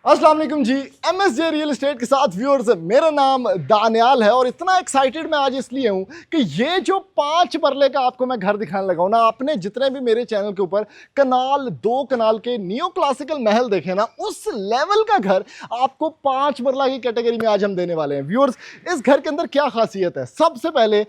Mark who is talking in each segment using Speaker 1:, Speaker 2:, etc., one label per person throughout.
Speaker 1: अस्सलाम वालेकुम जी। MSJ real estate के साथ व्यूअर्स, मेरा नाम दानियाल है और इतना एक्साइटेड मैं आज इसलिए हूं कि ये जो 5 मरले का आपको मैं घर दिखाने लगा हूं ना, आपने जितने भी मेरे चैनल के ऊपर कनाल 2 कनाल के नियो क्लासिकल महल देखे ना, उस लेवल का घर आपको 5 मरला की कैटेगरी में आज हम देने वाले हैं। व्यूअर्स, इस घर के अंदर क्या खासियत है? सबसे पहले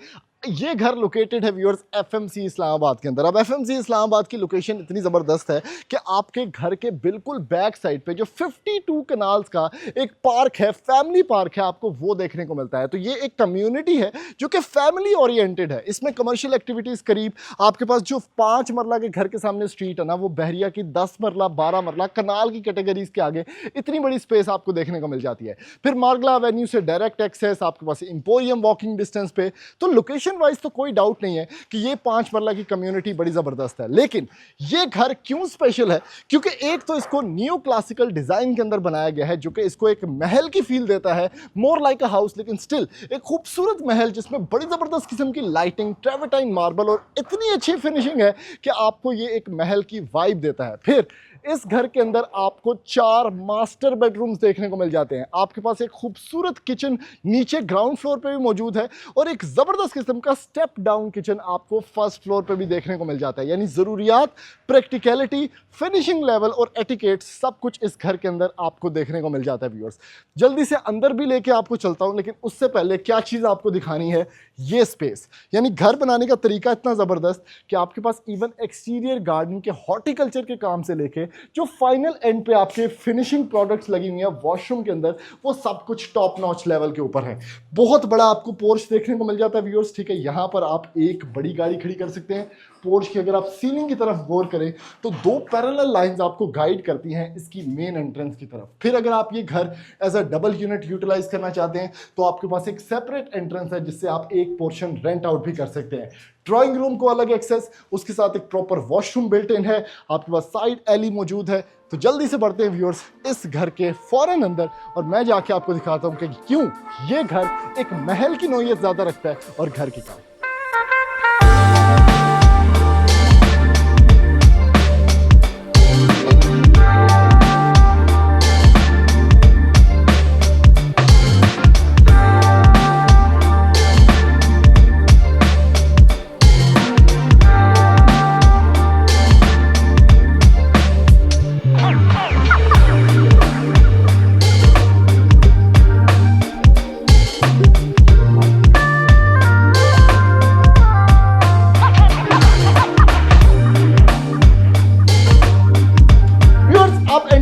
Speaker 1: ये घर लोकेटेड है व्यूअर्स एफएमसी इस्लामाबाद के अंदर। अब एफएमसी इस्लामाबाद की लोकेशन इतनी ज़बरदस्त है कि आपके घर के बिल्कुल बैक साइड पे जो 52 कनाल्स का एक पार्क है, फैमिली पार्क है, आपको वो देखने को मिलता है। तो ये एक कम्युनिटी है जो कि फैमिली ओरिएंटेड है। इसमें कमर्शियल एक्टिविटीज़ करीब आपके पास जो 5 मरला के घर के सामने स्ट्रीट है ना, वो बहरिया की 10 मरला 12 मरला कनाल की कैटेगरीज के आगे इतनी बड़ी स्पेस आपको देखने को मिल जाती है। फिर मार्गला एवेन्यू से डायरेक्ट एक्सेस आपके पास, इंपोरियम वॉकिंग डिस्टेंस पे। तो लोकेशन वाइज तो कोई डाउट नहीं है कि ये 5 मरला की कम्युनिटी बड़ी जबरदस्त है। लेकिन ये घर क्यों स्पेशल है? क्योंकि एक तो इसको न्यू क्लासिकल डिजाइन के अंदर बनाया गया है जो कि इसको एक महल की फील देता है, मोर लाइक अ हाउस, लेकिन स्टिल एक खूबसूरत महल जिसमें बड़ी जबरदस्त किस्म की लाइटिंग, ट्रेवर्टाइन मार्बल और इतनी अच्छी फिनिशिंग है कि आपको ये एक महल की वाइब देता है। फिर इस घर के अंदर आपको 4 मास्टर बेडरूम्स देखने को मिल जाते हैं। आपके पास एक खूबसूरत किचन नीचे ग्राउंड फ्लोर पे भी मौजूद है और एक ज़बरदस्त किस्म का स्टेप डाउन किचन आपको फर्स्ट फ्लोर पे भी देखने को मिल जाता है। यानी ज़रूरियात, प्रैक्टिकलिटी, फिनिशिंग लेवल और एटिकेट सब कुछ इस घर के अंदर आपको देखने को मिल जाता है। व्यूअर्स, जल्दी से अंदर भी लेके आपको चलता हूँ, लेकिन उससे पहले क्या चीज़ आपको दिखानी है, ये स्पेस। यानी घर बनाने का तरीका इतना ज़बरदस्त कि आपके पास इवन एक्सटीरियर गार्डन के हॉर्टिकल्चर के काम से लेके जो फाइनल एंड पे आपके फिनिशिंग प्रोडक्ट्स लगी हुई हैं वॉशरूम के अंदर, वो सब कुछ टॉप नॉच लेवल के ऊपर है। बहुत बड़ा आपको पोर्च देखने को मिल जाता है व्यूअर्स, ठीक है। यहाँ पर आप एक बड़ी गाड़ी खड़ी कर सकते हैं। पोर्च की अगर आप सीलिंग की तरफ गौर करें तो 2 पैरेलल लाइंस आपको गाइड करती हैं इसकी मेन एंट्रेंस की तरफ। फिर अगर आप ये घर as a double unit utilise करना चाहते हैं तो आपके पास एक सेपरेट एंट्रेंस है जिससे आप एक पोर्शन रेंट आउट भी कर सकते हैं। ड्राइंग रूम को अलग एक्सेस, उसके साथ एक प्रॉपर वॉशरूम बिल्ट इन है, आपके पास साइड एली मौजूद है। तो जल्दी से बढ़ते हैं व्यूअर्स इस घर के फौरन अंदर और मैं जाके आपको दिखाता हूं कि क्यों ये घर एक महल की नोयत ज्यादा रखता है और घर की कम।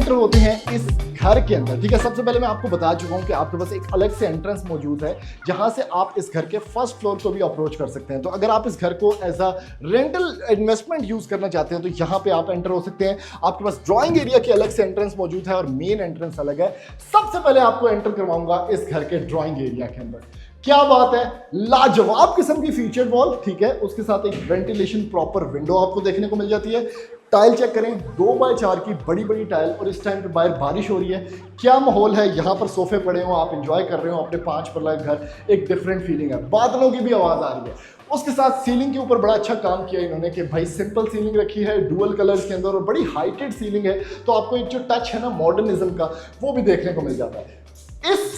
Speaker 1: होते हैं इस घर के अंदर, ठीक है। सबसे पहले मैं आपको बता चुका हूं कि आपके पास एक अलग से एंट्रेंस मौजूद है जहां से आप इस घर के फर्स्ट फ्लोर को भी अप्रोच कर सकते हैं। तो अगर आप इस घर को as a rental investment use करना चाहते हैं तो यहां पे आप एंटर हो सकते हैं। आपके पास ड्राइंग एरिया की अलग से एंट्रेंस मौजूद है और मेन एंट्रेंस अलग है। सबसे पहले आपको एंटर करवाऊंगा इस घर के ड्राइंग एरिया के अंदर। क्या बात है, लाजवाब किस्म की फीचर्ड वॉल, ठीक है। उसके साथ एक वेंटिलेशन प्रॉपर विंडो आपको देखने को मिल जाती है। टाइल चेक करें, 2x4 की बड़ी बड़ी टाइल और इस टाइम पे बाहर बारिश हो रही है। क्या माहौल है, यहाँ पर सोफे पड़े हो, आप एंजॉय कर रहे हो अपने 5 मरला घर, एक डिफरेंट फीलिंग है। बादलों की भी आवाज़ आ रही है। उसके साथ सीलिंग के ऊपर बड़ा अच्छा काम किया इन्होंने कि भाई सिंपल सीलिंग रखी है डुअल कलर्स के अंदर और बड़ी हाइटेड सीलिंग है। तो आपको एक जो टच है ना मॉडर्निज्म का, वो भी देखने को मिल जाता है। इस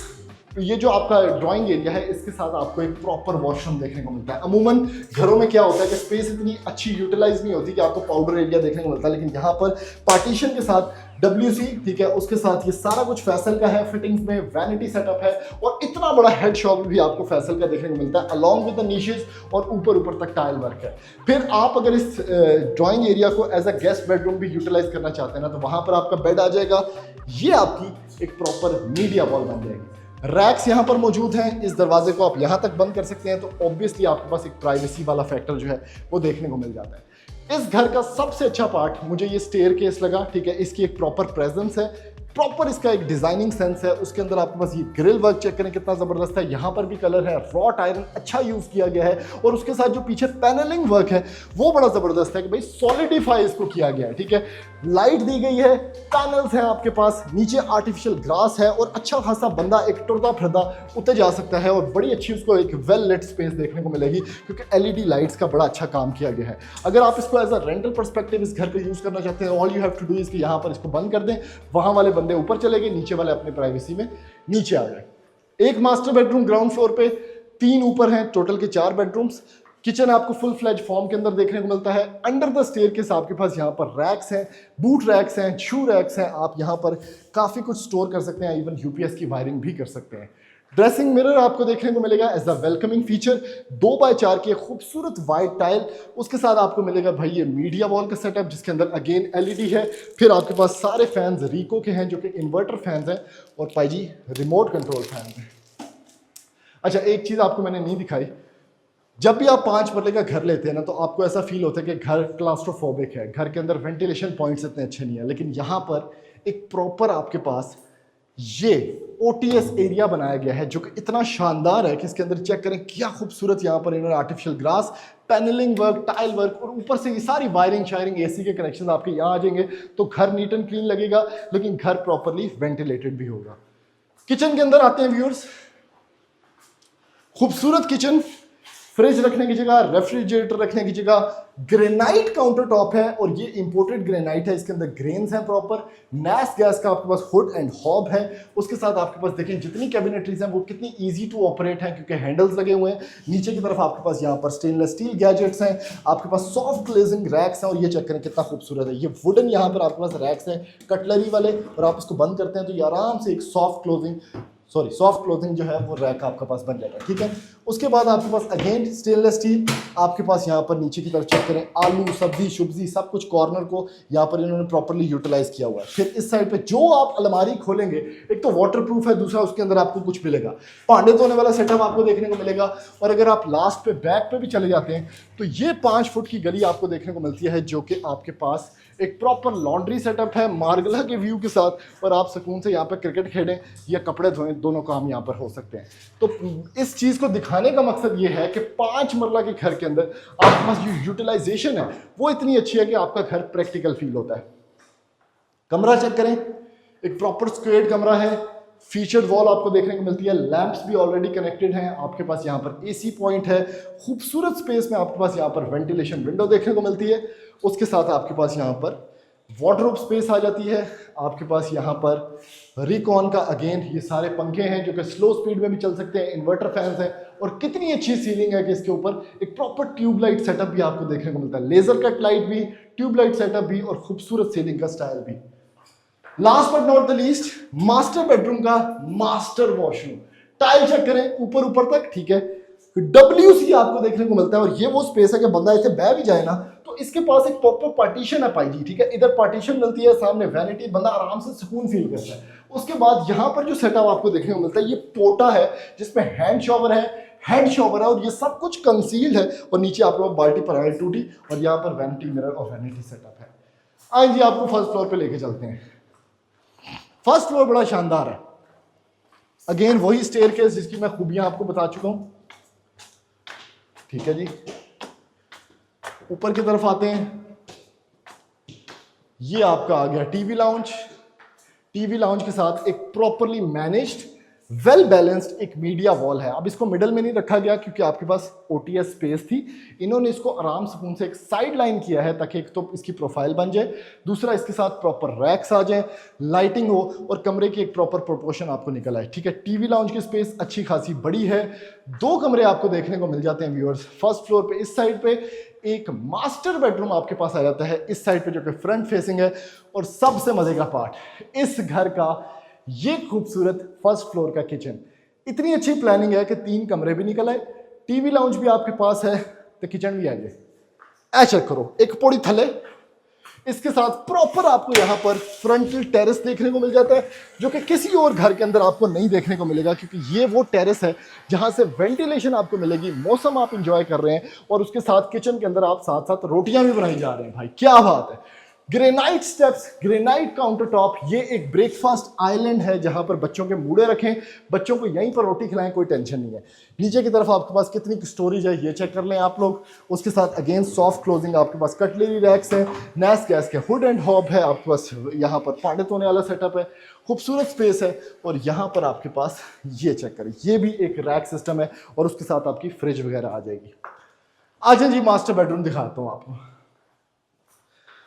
Speaker 1: ये जो आपका ड्राइंग एरिया है इसके साथ आपको एक प्रॉपर वॉशरूम देखने को मिलता है। अमूमन घरों में क्या होता है कि स्पेस इतनी अच्छी यूटिलाइज नहीं होती कि आपको पाउडर एरिया देखने को मिलता है, लेकिन यहाँ पर पार्टीशन के साथ WC, ठीक है, उसके साथ ये सारा कुछ फैसल का है। फिटिंग्स में वैनिटी सेटअप है और इतना बड़ा हेड शॉवर भी आपको फैसल का देखने को मिलता है अलॉन्ग विद द नीशेस और ऊपर तक टाइल वर्क है। फिर आप अगर इस ड्राइंग एरिया को एज अ गेस्ट बेडरूम भी यूटिलाइज करना चाहते हैं ना, तो वहां पर आपका बेड आ जाएगा। ये आपकी एक प्रॉपर मीडिया वॉल बन जाएगी। रैक्स यहाँ पर मौजूद हैं, इस दरवाजे को आप यहाँ तक बंद कर सकते हैं। तो ऑब्वियसली आपके पास एक प्राइवेसी वाला फैक्टर जो है वो देखने को मिल जाता है। इस घर का सबसे अच्छा पार्ट मुझे ये स्टेयर केस लगा, ठीक है। इसकी एक प्रॉपर प्रेजेंस है, प्रॉपर इसका एक डिजाइनिंग सेंस है। उसके अंदर आपके पास ये ग्रिल वर्क चेक करें कितना जबरदस्त है। यहाँ पर भी कलर है, रॉट आयरन अच्छा यूज किया गया है और उसके साथ जो पीछे पैनलिंग वर्क है वो बड़ा जबरदस्त है कि भाई सॉलिडिफाई इसको किया गया है, ठीक है। लाइट दी गई है, पैनल्स हैं आपके पास, नीचे आर्टिफिशियल ग्रास है और अच्छा खासा बंदा एक टुरदा फिरदा उतर जा सकता है और बड़ी अच्छी उसको एक वेल लिट स्पेस देखने को मिलेगी क्योंकि एलईडी लाइट्स का बड़ा अच्छा काम किया गया है। अगर आप इसको एज अ रेंटल पर्सपेक्टिव इस घर को यूज करना चाहते हैं, all you have to do is कि यहाँ पर इसको बंद कर दें, वहां वाले बंदे ऊपर चले गए, नीचे वाले अपनी प्राइवेसी में नीचे आ गए। एक मास्टर बेडरूम ग्राउंड फ्लोर पे, 3 ऊपर हैं, टोटल के 4 बेडरूम्स। किचन आपको फुल फ्लैज फॉर्म के अंदर देखने को मिलता है। अंडर द स्टेयरकेस आपके पास यहाँ पर रैक्स हैं, बूट रैक्स हैं, शू रैक्स हैं, आप यहाँ पर काफ़ी कुछ स्टोर कर सकते हैं, इवन यूपीएस की वायरिंग भी कर सकते हैं। ड्रेसिंग मिरर आपको देखने को मिलेगा as a welcoming feature, 2x4 की खूबसूरत वाइट टाइल, उसके साथ आपको मिलेगा भाई ये मीडिया वॉल का सेटअप जिसके अंदर अगेन एलईडी है। फिर आपके पास सारे फैंस रीको के हैं जो कि इन्वर्टर फैंस हैं और भाई जी रिमोट कंट्रोल फैंस हैं। अच्छा, एक चीज़ आपको मैंने नहीं दिखाई, जब भी आप 5 मरले का घर लेते हैं ना तो आपको ऐसा फील होता है कि घर क्लास्ट्रोफोबिक है, घर के अंदर वेंटिलेशन पॉइंट्स इतने अच्छे नहीं है, लेकिन यहाँ पर एक प्रॉपर आपके पास ये ओटीएस एरिया बनाया गया है जो कि इतना शानदार है कि इसके अंदर चेक करें क्या खूबसूरत यहाँ पर इन्होंने artificial grass, panelling work, tile work और ऊपर से ये सारी वायरिंग शायरिंग, एसी के कनेक्शन आपके यहाँ आ जाएंगे तो घर नीट एंड क्लीन लगेगा, लेकिन घर प्रॉपरली वेंटिलेटेड भी होगा। किचन के अंदर आते हैं व्यूअर्स, खूबसूरत किचन, फ्रिज रखने की जगह, रेफ्रिजरेटर रखने की जगह, ग्रेनाइट काउंटर टॉप है और ये इंपोर्टेड ग्रेनाइट है, इसके अंदर ग्रेन्स हैं प्रॉपर, नैस गैस का आपके पास हुड एंड हॉब है। उसके साथ आपके पास देखें जितनी कैबिनेटरीज हैं वो कितनी इजी टू ऑपरेट हैं क्योंकि हैंडल्स लगे हुए हैं। नीचे की तरफ आपके पास यहाँ पर स्टेनलेस स्टील गैजेट्स हैं, आपके पास सॉफ्ट ग्लेजिंग रैक्स हैं और ये चेक करें कितना खूबसूरत है, ये वुडन यहाँ पर आपके पास रैक्स हैं कटलरी वाले, और आप इसको बंद करते हैं तो ये आराम से एक सॉफ्ट क्लोथिंग जो है वो रैक आपके पास बन जाएगा। ठीक है, उसके बाद आपके पास अगेन स्टेनलेस स्टील, आपके पास यहाँ पर नीचे की तरफ चेक करें आलू सब्जी शुब्जी सब कुछ कॉर्नर को यहाँ पर इन्होंने प्रॉपर्ली यूटिलाइज किया हुआ है। फिर इस साइड पे जो आप अलमारी खोलेंगे, एक तो वाटर प्रूफ है, दूसरा उसके अंदर आपको कुछ मिलेगा, भांडे धोने वाला सेटअप आपको देखने को मिलेगा। और अगर आप लास्ट पे बैक पे भी चले जाते हैं तो ये 5 फुट की गली आपको देखने को मिलती है जो कि आपके पास एक प्रॉपर लॉन्ड्री सेटअप है मार्गला के व्यू के साथ, और आप सुकून से यहाँ पर क्रिकेट खेलें या कपड़े धोएं, दोनों काम यहाँ पर हो सकते हैं। तो इस चीज़ को दिखाने का मकसद ये है कि 5 मरला के घर के अंदर आपके पास जो यूटिलाइजेशन है वो इतनी अच्छी है कि आपका घर प्रैक्टिकल फील होता है। कमरा चेक करें, एक प्रॉपर स्क्वेयर्ड कमरा है, फीचर्ड वॉल आपको देखने को मिलती है, लैंप्स भी ऑलरेडी कनेक्टेड हैं, आपके पास यहाँ पर एसी पॉइंट है, खूबसूरत स्पेस में आपके पास यहाँ पर वेंटिलेशन विंडो देखने को मिलती है। उसके साथ आपके पास यहाँ पर वार्डरोब स्पेस आ जाती है, आपके पास यहाँ पर रिकॉन का अगेन ये सारे पंखे हैं जो कि स्लो स्पीड में भी चल सकते हैं, इन्वर्टर फैंस हैं, और कितनी अच्छी सीलिंग है कि इसके ऊपर एक प्रॉपर ट्यूबलाइट सेटअप भी आपको देखने को मिलता है, लेजर कट लाइट भी, ट्यूबलाइट सेटअप भी और खूबसूरत सीलिंग का स्टाइल भी। Last but not the least, master bedroom का मास्टर वॉशरूम, टाइल चेक करें ऊपर तक, ठीक है, WC आपको देखने को मिलता है, और ये वो स्पेस है कि बंदा इसे बह भी जाए ना तो इसके पास एक प्रॉपर पार्टीशन है पाई जी, ठीक है, इधर पार्टीशन मिलती है, सामने वैनिटी, बंदा आराम से सुकून फील करता है। उसके बाद यहाँ पर जो सेटअप आपको देखने को मिलता है, ये पोटा है जिसमें हैंड शॉवर है और ये सब कुछ कंसील्ड है, और नीचे आपको बाल्टी पर टूटी और यहाँ पर वैनिटी मिरर और वैनिटी सेटअप है। आइए जी आपको फर्स्ट फ्लोर पे लेके चलते हैं। फर्स्ट फ्लोर बड़ा शानदार है, अगेन वही स्टेयरकेस जिसकी मैं खूबियां आपको बता चुका हूं, ठीक है जी। ऊपर की तरफ आते हैं, ये आपका आ गया टीवी लाउंज के साथ एक प्रॉपरली मैनेज्ड वेल बैलेंस्ड एक मीडिया वॉल है। अब इसको मिडल में नहीं रखा गया क्योंकि आपके पास ओटीएस स्पेस थी, इन्होंने इसको आराम सुकून से एक साइड लाइन किया है ताकि एक तो इसकी प्रोफाइल बन जाए, दूसरा इसके साथ प्रॉपर रैक्स आ जाए, लाइटिंग हो और कमरे की एक प्रॉपर प्रोपोर्शन आपको निकल आए, ठीक है। टीवी लाउंज की स्पेस अच्छी खासी बड़ी है, 2 कमरे आपको देखने को मिल जाते हैं व्यूअर्स। फर्स्ट फ्लोर पे इस साइड पे एक मास्टर बेडरूम आपके पास आ जाता है, इस साइड पे जो कि फ्रंट फेसिंग है, और सबसे मजे का पार्ट इस घर का ये खूबसूरत फर्स्ट फ्लोर का किचन। इतनी अच्छी प्लानिंग है कि 3 कमरे भी निकल आए, टीवी लाउंज भी आपके पास है तो किचन भी आ जाए। ऐ चेक करो, एक पौड़ी थले, इसके साथ प्रॉपर आपको यहाँ पर फ्रंटल टेरेस देखने को मिल जाता है जो कि किसी और घर के अंदर आपको नहीं देखने को मिलेगा, क्योंकि ये वो टेरेस है जहाँ से वेंटिलेशन आपको मिलेगी, मौसम आप इंजॉय कर रहे हैं और उसके साथ किचन के अंदर आप साथ साथ रोटियां भी बनाई जा रहे हैं। भाई क्या बात है, granite steps, granite counter top, ये एक ब्रेकफास्ट आइलैंड है जहां पर बच्चों के मूडे रखें, बच्चों को यहीं पर रोटी खिलाएं, कोई टेंशन नहीं है। नीचे की तरफ आपके पास कितनी स्टोरेज है ये चेक कर लें आप लोग। उसके साथ अगेन सॉफ्ट क्लोजिंग, आपके पास कटलरी रैक्स हैं, नैस गैस के हुड एंड हॉब है, आपके पास यहाँ पर पानी धोने वाला सेटअप है, खूबसूरत स्पेस है। और यहाँ पर आपके पास ये चेक करें, ये भी एक रैक सिस्टम है और उसके साथ आपकी फ्रिज वगैरह आ जाएगी। आ जाए जी मास्टर बेडरूम दिखाता हूँ आपको।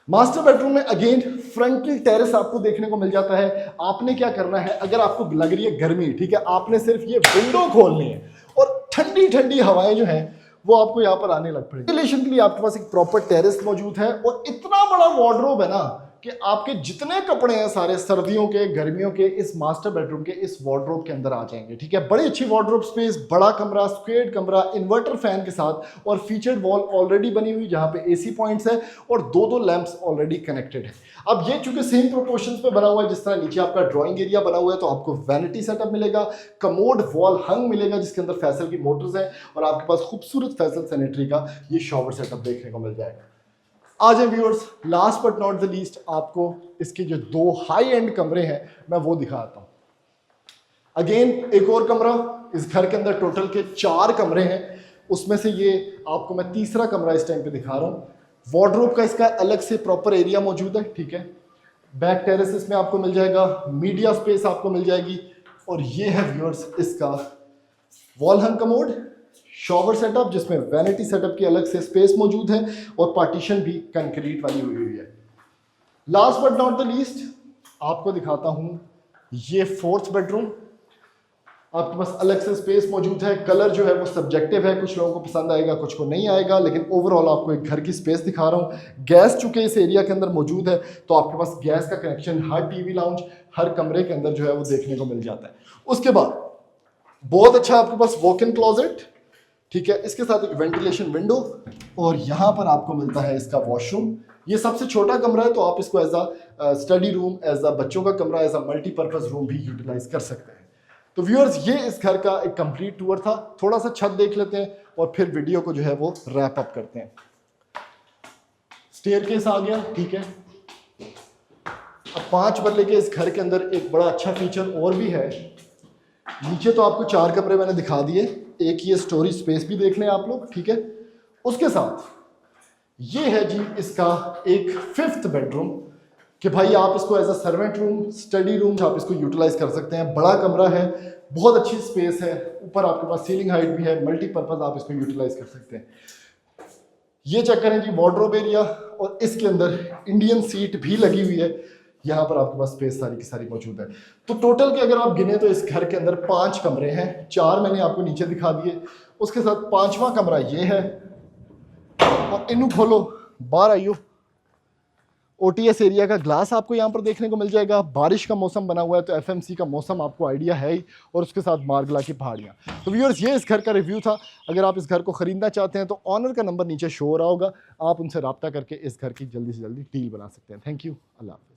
Speaker 1: मास्टर बेडरूम में अगेन फ्रंटल टेरेस आपको देखने को मिल जाता है। आपने क्या करना है, अगर आपको लग रही है गर्मी, ठीक है, आपने सिर्फ ये विंडो खोलनी है और ठंडी ठंडी हवाएं जो हैं वो आपको यहाँ पर आने लग पड़ेगी। वेंटिलेशन के लिए आपके पास एक प्रॉपर टेरेस मौजूद है और इतना बड़ा वार्डरोब है ना कि आपके जितने कपड़े हैं सारे सर्दियों के गर्मियों के इस मास्टर बेडरूम के इस वार्डरोब के अंदर आ जाएंगे। ठीक है, बड़ी अच्छी वार्डरोब स्पेस, बड़ा कमरा, स्क्वेयर्ड कमरा, इन्वर्टर फैन के साथ और फीचर्ड वॉल ऑलरेडी बनी हुई जहां पे एसी पॉइंट्स है और दो लैंप्स ऑलरेडी कनेक्टेड है। अब ये चूंकि सेम प्रोपोर्शंस पे बना हुआ है, जिस तरह नीचे आपका ड्राइंग एरिया बना हुआ है तो आपको वैनिटी सेटअप मिलेगा, कमोड वॉल हंग मिलेगा जिसके अंदर फैसल की मोटर्स हैं और आपके पास खूबसूरत फैसल सैनिटरी का ये शॉवर सेटअप देखने को मिल जाएगा। आ जाए viewers, last but not the least आपको इसके जो दो हाई एंड कमरे हैं मैं वो दिखाता हूं। अगेन एक और कमरा, इस घर के अंदर टोटल के 4 कमरे हैं, उसमें से ये आपको मैं तीसरा कमरा इस टाइम पे दिखा रहा हूं। वार्डरोब का इसका अलग से प्रॉपर एरिया मौजूद है। ठीक है, बैक टेरेस इसमें आपको मिल जाएगा, मीडिया स्पेस आपको मिल जाएगी और ये है व्यूअर्स इसका वॉल हंग कमोड, शॉवर सेटअप जिसमें वैनिटी सेटअप की अलग से स्पेस मौजूद है और पार्टीशन भी कंक्रीट वाली हुई है। Last but not the least आपको दिखाता हूं ये 4th बेडरूम। आपके पास अलग से स्पेस मौजूद है। कलर जो है वो सब्जेक्टिव है, कुछ लोगों को पसंद आएगा कुछ को नहीं आएगा, लेकिन ओवरऑल आपको एक घर की स्पेस दिखा रहा हूं। गैस चूंकि इस एरिया के अंदर मौजूद है तो आपके पास गैस का कनेक्शन हर टीवी लाउंज, हर कमरे के अंदर जो है वो देखने को मिल जाता है। उसके बाद बहुत अच्छा आपके पास वॉक इन क्लोजेट, ठीक है, इसके साथ एक वेंटिलेशन विंडो और यहाँ पर आपको मिलता है इसका वॉशरूम। ये सबसे छोटा कमरा है तो आप इसको as a study room, as a बच्चों का कमरा, एज अ मल्टीपर्पज रूम भी यूटिलाइज कर सकते हैं। तो व्यूअर्स ये इस घर का एक कंप्लीट टूर था। थोड़ा सा छत देख लेते हैं और फिर वीडियो को जो है वो रैप अप करते हैं। स्टेयरकेस आ गया, ठीक है। अब 5 मरले के इस घर के अंदर एक बड़ा अच्छा फीचर और भी है। नीचे तो आपको 4 कमरे मैंने दिखा दिए, एक ये स्टोरेज स्पेस भी देख लें आप लोग, ठीक है। उसके साथ ये है जी इसका एक 5th बेडरूम कि भाई आप इसको as a servant room, study room आप इसको यूटिलाइज कर सकते हैं। बड़ा कमरा है, बहुत अच्छी स्पेस है, ऊपर आपके पास सीलिंग हाइट भी है, मल्टीपर्पज आप इसको यूटिलाइज कर सकते हैं। ये चेक करें जी वार्डरोब एरिया और इसके अंदर इंडियन सीट भी लगी हुई है। यहाँ पर आपके पास स्पेस सारी की सारी मौजूद है। तो टोटल के अगर आप गिने तो इस घर के अंदर 5 कमरे हैं, 4 मैंने आपको नीचे दिखा दिए, उसके साथ 5वां कमरा ये है और इन्हू खोलो बाहर आइयो। OTS एरिया का ग्लास आपको यहाँ पर देखने को मिल जाएगा। बारिश का मौसम बना हुआ है तो FMC का मौसम आपको आइडिया है ही, और उसके साथ मार्गला की पहाड़ियाँ। तो व्यूअर्स ये इस घर का रिव्यू था। अगर आप इस घर को खरीदना चाहते हैं तो ऑनर का नंबर नीचे शो हो रहा होगा, आप उनसे रब्ता करके इस घर की जल्दी से जल्दी डील बना सकते हैं। Thank you, Allah.